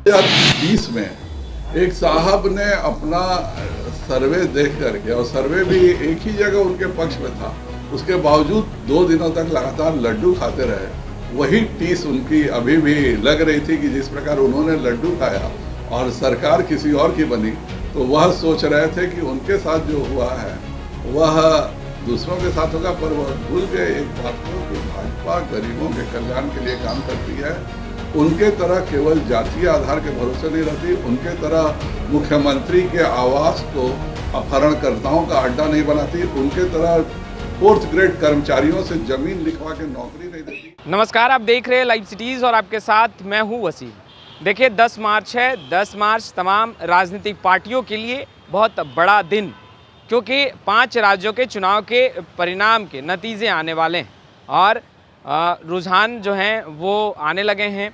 2020 में एक साहब ने अपना सर्वे देख करके, और सर्वे भी एक ही जगह उनके पक्ष में था, उसके बावजूद 2 दिनों तक लगातार लड्डू खाते रहे। वही टीस उनकी अभी भी लग रही थी कि जिस प्रकार उन्होंने लड्डू खाया और सरकार किसी और की बनी, तो वह सोच रहे थे कि उनके साथ जो हुआ है वह दूसरों के साथ होगा। पर वह भूल गए एक बात को कि भाजपा गरीबों के कल्याण के लिए काम करती है। उनके तरह केवल जातीय आधार के भरोसे नहीं रहती, उनके तरह मुख्यमंत्री के आवास को अपहरणकर्ताओं का अड्डा नहीं बनाती, उनके तरह 4th ग्रेड कर्मचारियों से जमीन लिखवा के नौकरी नहीं देती। नमस्कार, आप देख रहे हैं लाइव सिटीज़ और आपके साथ मैं हूं वसीम। देखिए 10 मार्च है। 10 मार्च तमाम राजनीतिक पार्टियों के लिए बहुत बड़ा दिन, क्योंकि 5 राज्यों के चुनाव के परिणाम के नतीजे आने वाले हैं और रुझान जो हैं वो आने लगे हैं।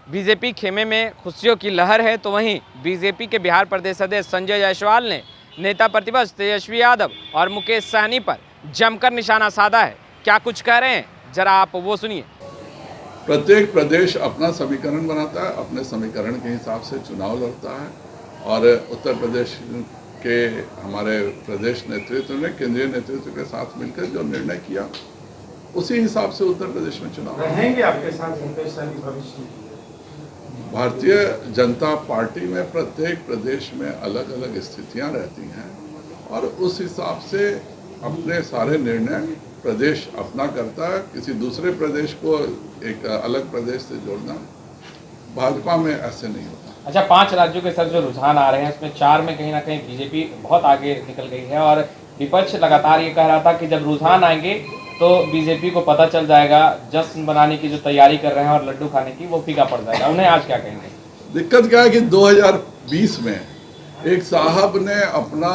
बीजेपी खेमे में खुशियों की लहर है, तो वहीं बीजेपी के बिहार प्रदेश अध्यक्ष संजय जायसवाल ने नेता प्रतिपक्ष तेजस्वी यादव और मुकेश सहनी पर जमकर निशाना साधा है। क्या कुछ कह रहे हैं, जरा आप वो सुनिए। प्रत्येक प्रदेश अपना समीकरण बनाता है, अपने समीकरण के हिसाब से चुनाव लड़ता है, और उत्तर प्रदेश के हमारे प्रदेश नेतृत्व ने केंद्रीय नेतृत्व के साथ मिलकर जो निर्णय किया, उसी हिसाब से उत्तर प्रदेश में चुनाव रहेंगे आपके साथ मुकेश सहनी भविष्य में? भारतीय जनता पार्टी में प्रत्येक प्रदेश में अलग अलग स्थितियां रहती हैं, और उस हिसाब से अपने सारे निर्णय प्रदेश अपना करता है। किसी दूसरे प्रदेश को एक अलग प्रदेश से जोड़ना भाजपा में ऐसे नहीं होता। अच्छा, 5 राज्यों के साथ जो रुझान आ रहे हैं, उसमें 4 में कहीं ना कहीं बीजेपी बहुत आगे निकल गई है, और विपक्ष लगातार ये कह रहा था कि जब रुझान आएंगे तो बीजेपी को पता चल जाएगा, जश्न बनाने की जो तैयारी कर रहे हैं और लड्डू खाने की, वो फीका पड़ जाएगा। उन्हें आज क्या कहेंगे? दिक्कत क्या है कि 2020 में एक साहब ने अपना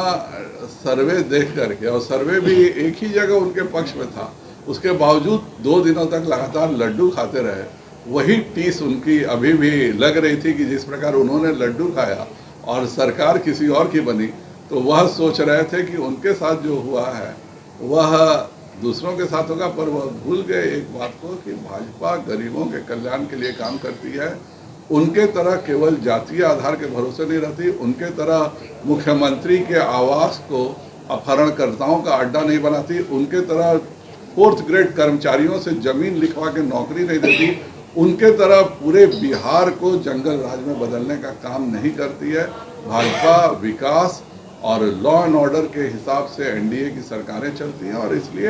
सर्वे देख करके, और सर्वे भी एक ही जगह उनके पक्ष में था, उसके बावजूद 2 दिनों तक लगातार लड्डू खाते रहे। वही टीस उनकी अभी भी लग रही थी कि जिस प्रकार उन्होंने लड्डू खाया और सरकार किसी और की बनी, तो वह सोच रहे थे कि उनके साथ जो हुआ है वह दूसरों के साथ होगा। पर वह भूल गए एक बात को कि भाजपा गरीबों के कल्याण के लिए काम करती है। उनके तरह केवल जातीय आधार के भरोसे नहीं रहती, उनके तरह मुख्यमंत्री के आवास को अपहरणकर्ताओं का अड्डा नहीं बनाती, उनके तरह 4th ग्रेड कर्मचारियों से जमीन लिखवा के नौकरी नहीं देती, उनके तरह पूरे बिहार को जंगल राज में बदलने का काम नहीं करती है। भाजपा विकास और लॉ एंड ऑर्डर के हिसाब से एनडीए की सरकारें चलती हैं, और इसलिए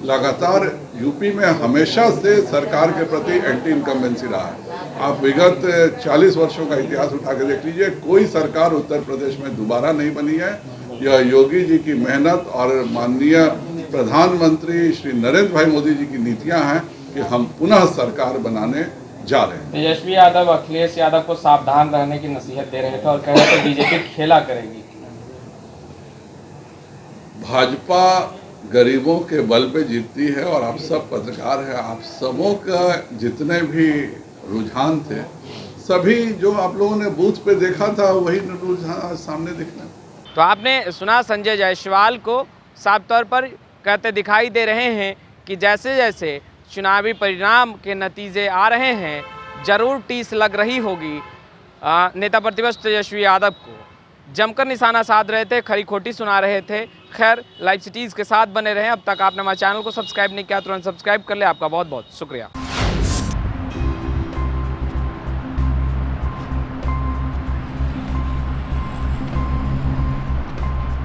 लगातार यूपी में हमेशा से सरकार के प्रति एंटी इनकम्बेंसी रहा है। आप विगत 40 वर्षों का इतिहास उठा के देख लीजिए, कोई सरकार उत्तर प्रदेश में दोबारा नहीं बनी है। यह योगी जी की मेहनत और माननीय प्रधानमंत्री श्री नरेंद्र भाई मोदी जी की नीतियां हैं कि हम पुनः सरकार बनाने जा रहे हैं। तेजस्वी यादव अखिलेश यादव को सावधान रहने की नसीहत दे रहे थे और कह रहे थे बीजेपी खेला करेगी। भाजपा गरीबों के बल पे जीतती है, और आप सब पत्रकार हैं, आप सबों का जितने भी रुझान थे, सभी जो आप लोगों ने बूथ पे देखा था, वही रुझान सामने दिखना। तो आपने सुना, संजय जायसवाल को साफ तौर पर कहते दिखाई दे रहे हैं कि जैसे जैसे चुनावी परिणाम के नतीजे आ रहे हैं, जरूर टीस लग रही होगी। नेता प्रतिपक्ष तेजस्वी यादव को जमकर निशाना साध रहे थे, खरी खोटी सुना रहे थे। खैर, लाइव सिटीज़ के साथ बने रहें। अब तक आपने हमारे चैनल को सब्सक्राइब नहीं किया, तुरंत सब्सक्राइब कर ले। आपका बहुत बहुत शुक्रिया।